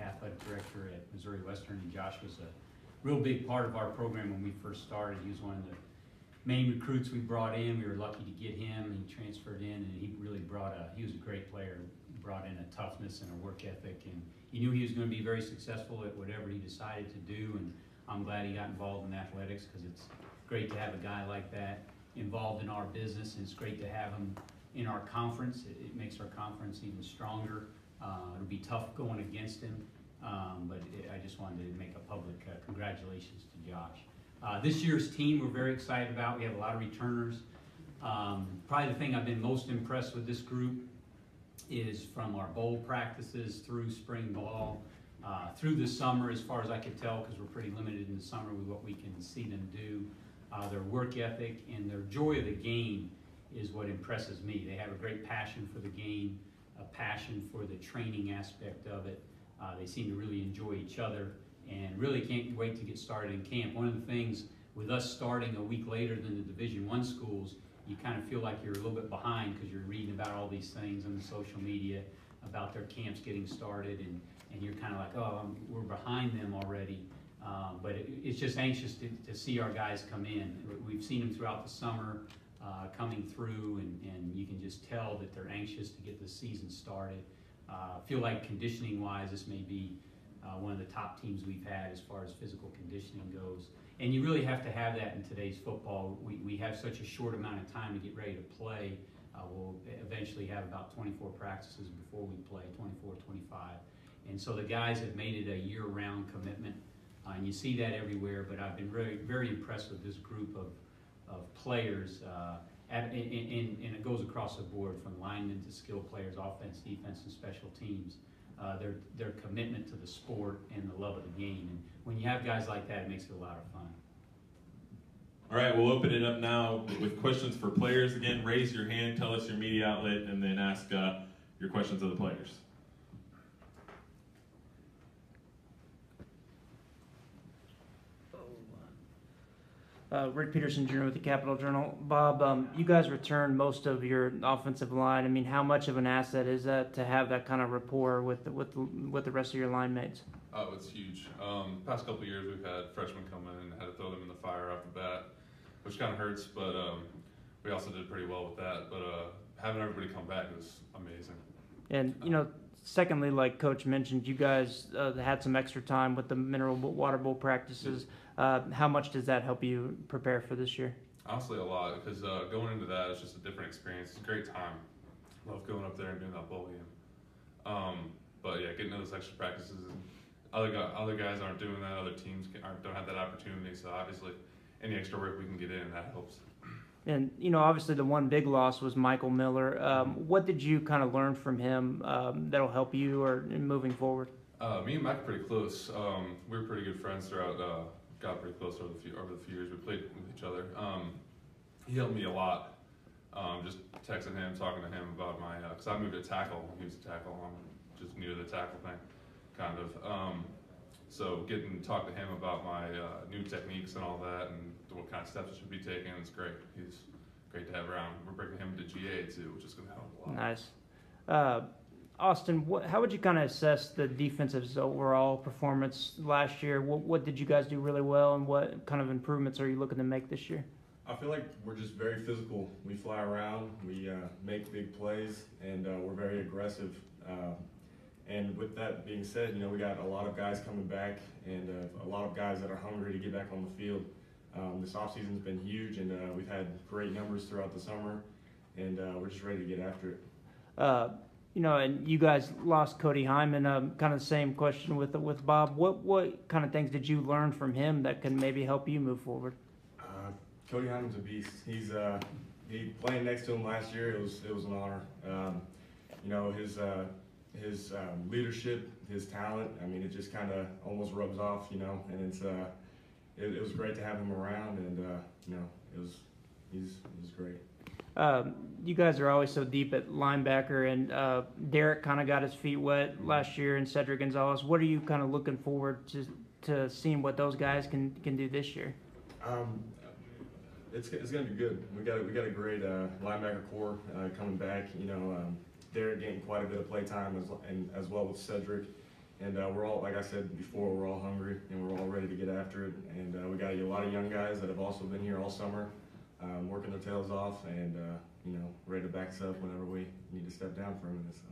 athletic director at Missouri Western, and Josh was a real big part of our program when we first started. He was one of the main recruits we brought in. We were lucky to get him. He transferred in, and he really he was a great player. He brought in a toughness and a work ethic, and he knew he was going to be very successful at whatever he decided to do, and I'm glad he got involved in athletics, because it's great to have a guy like that involved in our business, and it's great to have him in our conference. It makes our conference even stronger. It'll be tough going against him, but I just wanted to make a public congratulations to Josh. This year's team we're very excited about. We have a lot of returners. Probably the thing I've been most impressed with this group is from our bowl practices through spring ball, through the summer, as far as I could tell, because we're pretty limited in the summer with what we can see them do. Their work ethic and their joy of the game is what impresses me. They have a great passion for the game, a passion for the training aspect of it. They seem to really enjoy each other and really can't wait to get started in camp. One of the things with us starting a week later than the Division I schools, you kind of feel like you're a little bit behind, because you're reading about all these things on the social media about their camps getting started, and you're kind of like, oh, we're behind them already. But it's just anxious to see our guys come in. We've seen them throughout the summer coming through, and you can just tell that they're anxious to get the season started. Feel like conditioning-wise, this may be one of the top teams we've had as far as physical conditioning goes. And you really have to have that in today's football. We have such a short amount of time to get ready to play. We'll eventually have about 24 practices before we play, 24, 25. And so the guys have made it a year-round commitment. And you see that everywhere, but I've been very, very impressed with this group of players. And it goes across the board, from linemen to skill players, offense, defense, and special teams. Their commitment to the sport and the love of the game. And when you have guys like that, it makes it a lot of fun. All right, we'll open it up now with questions for players. Again, raise your hand, tell us your media outlet, and then ask your questions of the players. Rick Peterson Jr. with the Capital Journal. Bob, you guys returned most of your offensive line. I mean, how much of an asset is that to have that kind of rapport with the rest of your line mates? Oh, it's huge. Past couple of years, we've had freshmen come in and had to throw them in the fire off the bat, which kind of hurts, but we also did pretty well with that. But having everybody come back was amazing. And, secondly, like Coach mentioned, you guys had some extra time with the mineral water bowl practices. How much does that help you prepare for this year? Honestly, a lot, because going into that is just a different experience. It's a great time. Love going up there and doing that bowl game. But yeah, getting those extra practices, and other guys aren't doing that. Other teams don't have that opportunity. So obviously, any extra work we can get in, that helps. And, obviously the one big loss was Michael Miller. What did you kind of learn from him that'll help you or in moving forward? Me and Mike are pretty close. We were pretty good friends throughout, got pretty close over the few years we played with each other. He helped me a lot. Just texting him, talking to him about my, because I moved to tackle. He was a tackle. I'm just new to the tackle thing, kind of. So getting to talk to him about my new techniques and all that, and what kind of steps I should be taking, it's great. He's great to have around. We're bringing him to GA too, which is going to help a lot. Nice. Austin, how would you kind of assess the defensive's overall performance last year? What did you guys do really well, and what kind of improvements are you looking to make this year? I feel like we're just very physical. We fly around, we make big plays, and we're very aggressive. And with that being said, we got a lot of guys coming back, and a lot of guys that are hungry to get back on the field. This offseason's been huge, and we've had great numbers throughout the summer, and we're just ready to get after it. And you guys lost Cody Hyman. Kind of the same question with Bob. What kind of things did you learn from him that can maybe help you move forward? Cody Hyman's a beast. He playing next to him last year. It was an honor. His leadership, his talent. I mean, it just kind of almost rubs off, and it was great to have him around, and he's great. You guys are always so deep at linebacker, and Derek kind of got his feet wet last year, and Cedric Gonzalez. What are you kind of looking forward to seeing what those guys can do this year? It's going to be good. We got a great linebacker core coming back. Derek getting quite a bit of play time as well with Cedric, And we're all, like I said before, we're all hungry and we're all ready to get after it. And we got a lot of young guys that have also been here all summer, working their tails off, and you know, ready to back us up whenever we need to step down for a minute. So.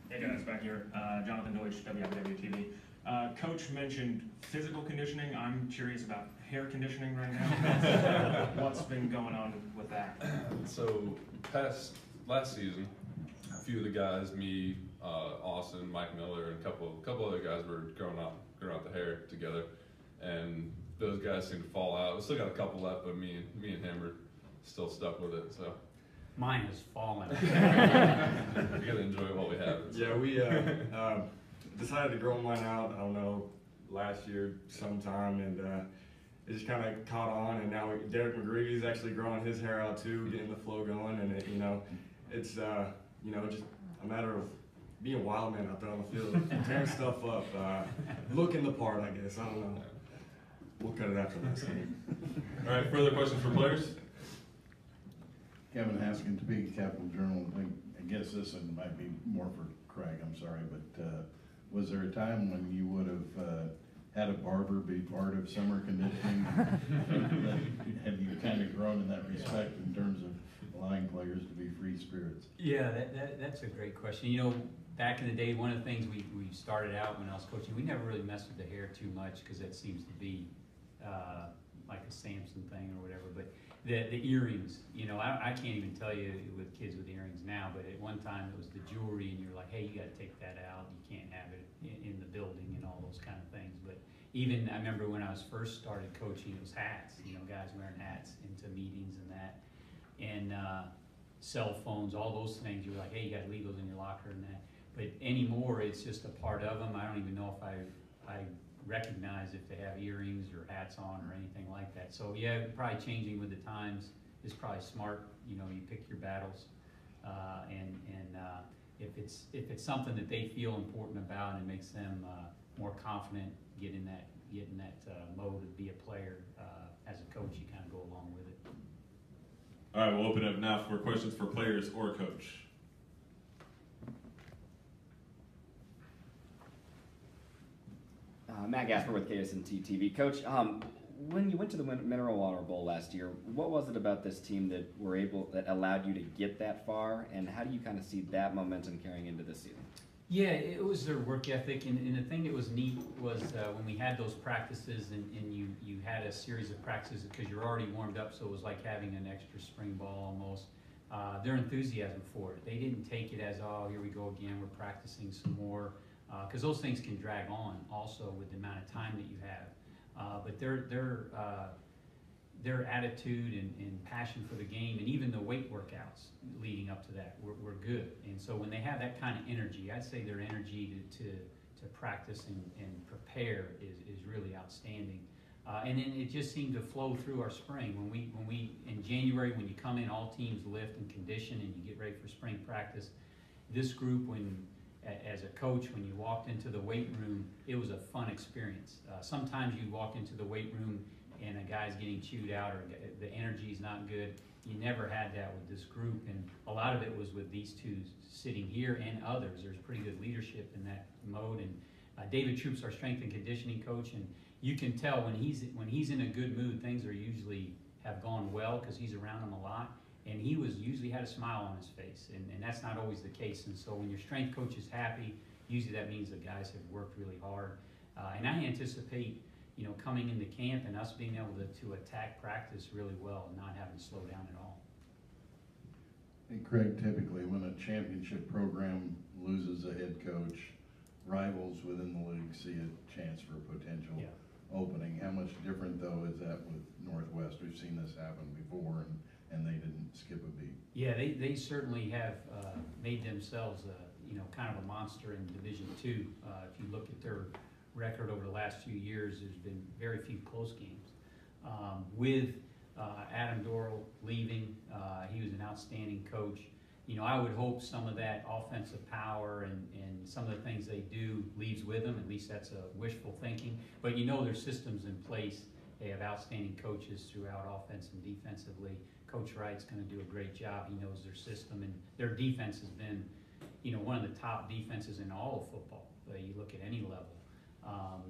Hey guys, back here. Jonathan Deutsch, WWTV. Coach mentioned physical conditioning. I'm curious about hair conditioning right now. What's been going on with that? So last season, a few of the guys, me, Austin, Mike Miller, and a couple other guys were growing out the hair together, and those guys seem to fall out. We still got a couple left, but me and him are still stuck with it. So Mine has fallen. we gotta enjoy what we have. Yeah, we decided to grow mine out, I don't know, last year sometime, and it just kind of caught on, and now Derek McGreevy's actually growing his hair out too, getting the flow going, and it, you know, it's you know, just a matter of being a wild man out there on the field, tearing stuff up, looking the part, I guess. I don't know. We'll cut it after this game. All right, further questions for players? Kevin Haskin, Topeka Capital Journal. I guess this one might be more for Craig, I'm sorry, but was there a time when you would have had a barber be part of summer conditioning? Have you kind of grown in that respect in terms of allowing players to be free spirits? Yeah, that's a great question. You know, back in the day, one of the things we started out when I was coaching, we never really messed with the hair too much because that seems to be like a Samson thing or whatever. But the earrings, you know, I can't even tell you with kids with earrings now, but at one time it was the jewelry, and you're like, hey, you got to take that out. You can't have it in the building and all those kind of things. But even I remember when I was first started coaching, it was hats. You know, guys wearing hats into meetings and that, and cell phones, all those things. You were like, hey, you got to leave those in your locker and that. But anymore, it's just a part of them. I don't even know if I recognize if they have earrings or hats on or anything like that. So yeah, probably changing with the times is probably smart. You know, you pick your battles, and if it's something that they feel important about and it makes them more confident, get in that mode to be a player. As a coach, you kind of go along with it. All right, we'll open it up now for questions for players or coach. Matt Gasper with KSNT TV. Coach, when you went to the Mineral Water Bowl last year, what was it about this team that allowed you to get that far, and how do you kind of see that momentum carrying into this season? Yeah, it was their work ethic, and the thing that was neat was when we had those practices, and you had a series of practices because you're already warmed up, so it was like having an extra spring ball almost. Their enthusiasm for it. They didn't take it as, oh, here we go again, we're practicing some more. Because those things can drag on also with the amount of time that you have. But their attitude and passion for the game, and even the weight workouts leading up to that were good. And so when they have that kind of energy, I'd say their energy to practice and prepare is really outstanding. And then it just seemed to flow through our spring. When we in January, when you come in, all teams lift and condition, and you get ready for spring practice. This group, as a coach, when you walked into the weight room, it was a fun experience. Sometimes you walk into the weight room and a guy's getting chewed out or the energy's not good. You never had that with this group, and a lot of it was with these two sitting here and others. There's pretty good leadership in that mode. And David Troop's our strength and conditioning coach, and you can tell when he's in a good mood, things are usually have gone well because he's around them a lot. And he usually had a smile on his face, and that's not always the case. And so when your strength coach is happy, usually that means the guys have worked really hard. And I anticipate, you know, coming into camp and us being able to attack practice really well and not having to slow down at all. Hey, Craig, typically when a championship program loses a head coach, rivals within the league see a chance for a potential opening. How much different, though, is that with Northwest? We've seen this happen before, and they didn't skip a beat. Yeah, they certainly have made themselves, you know, kind of a monster in Division II. If you look at their record over the last few years, there's been very few close games. With Adam Dorrell leaving, he was an outstanding coach. You know, I would hope some of that offensive power and some of the things they do leaves with them. At least that's a wishful thinking. But you know there's systems in place. They have outstanding coaches throughout offense and defensively. Coach Wright's going to do a great job. He knows their system, and their defense has been you know, one of the top defenses in all of football. You look at any level.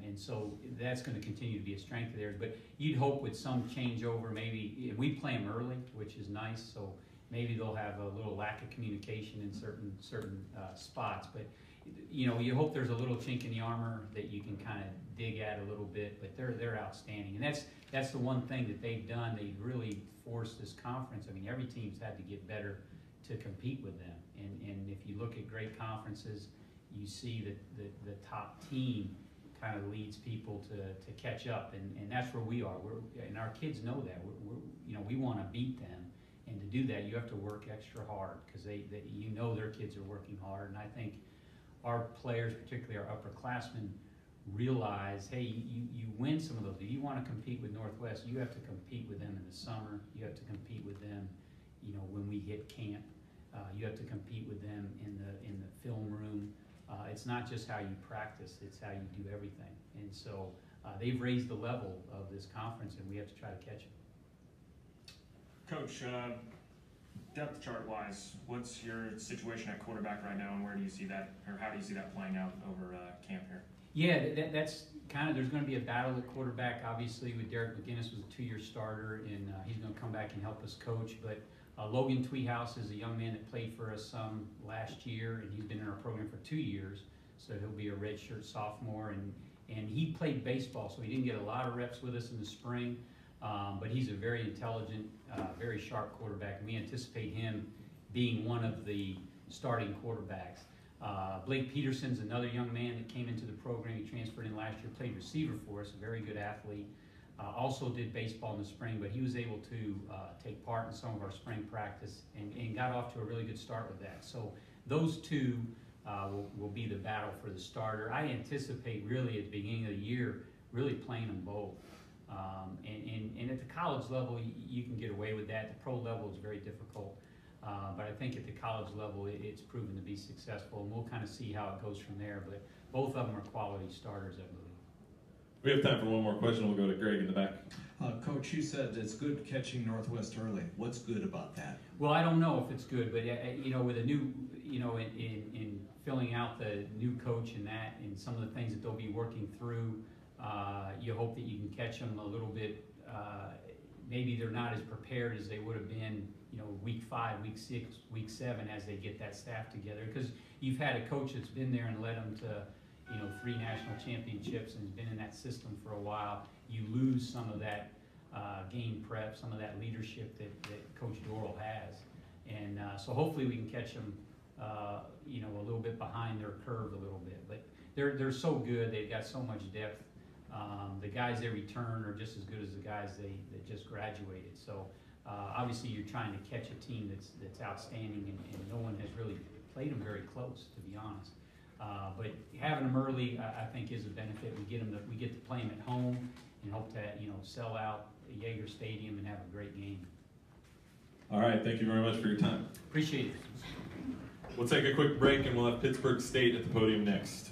And so that's going to continue to be a strength of theirs. But you'd hope with some changeover, maybe we play them early, which is nice. So maybe they'll have a little lack of communication in certain spots. But you know, you hope there's a little chink in the armor that you can kind of dig at a little bit. But they're outstanding, and that's the one thing that they've done. They've really forced this conference. I mean, every team's had to get better to compete with them. And if you look at great conferences, you see that the top team kind of leads people to catch up, and that's where we are. And our kids know that. You know, we want to beat them, and to do that, you have to work extra hard because you know their kids are working hard. And I think our players, particularly our upperclassmen, realize, hey, you win some of those. If you want to compete with Northwest, you have to compete with them in the summer. You have to compete with them, you know, when we hit camp. You have to compete with them in the film room. It's not just how you practice, it's how you do everything. And so they've raised the level of this conference, and we have to try to catch them. Coach, depth chart wise, what's your situation at quarterback right now, and where do you see that, or how do you see that playing out over camp here? Yeah, that's kind of, there's going to be a battle at quarterback. Obviously, with Derek McGinnis was a 2-year starter, and he's going to come back and help us coach. But Logan Tweehouse is a young man that played for us last year, and he's been in our program for 2 years, so he'll be a redshirt sophomore. And he played baseball, so he didn't get a lot of reps with us in the spring, but he's a very intelligent, very sharp quarterback, and we anticipate him being one of the starting quarterbacks. Blake Peterson's another young man that came into the program. He transferred in last year, played receiver for us, a very good athlete. Also did baseball in the spring, but he was able to take part in some of our spring practice and got off to a really good start with that. So those two will be the battle for the starter. I anticipate really at the beginning of the year really playing them both. And at the college level, you can get away with that. The pro level is very difficult. But I think at the college level, it's proven to be successful, and we'll kind of see how it goes from there. But both of them are quality starters, I believe. We have time for one more question. We'll go to Greg in the back. Coach, you said it's good catching Northwest early. What's good about that? Well, I don't know if it's good, but you know, with a new, you know, in filling out the new coach and that, and some of the things that they'll be working through, you hope that you can catch them a little bit. Maybe they're not as prepared as they would have been, you know, week 5, week 6, week 7 as they get that staff together. Because you've had a coach that's been there and led them to, you know, 3 national championships and has been in that system for a while. You lose some of that game prep, some of that leadership that Coach Doral has. And so hopefully we can catch them, you know, a little bit behind their curve a little bit. But they're so good. They've got so much depth. The guys they return are just as good as the guys that just graduated. So obviously you're trying to catch a team that's outstanding, and no one has really played them very close, to be honest. But having them early, I think, is a benefit. We get to play them at home, and hope to, you know, sell out Yager Stadium and have a great game. All right, thank you very much for your time. Appreciate it. We'll take a quick break, and we'll have Pittsburgh State at the podium next.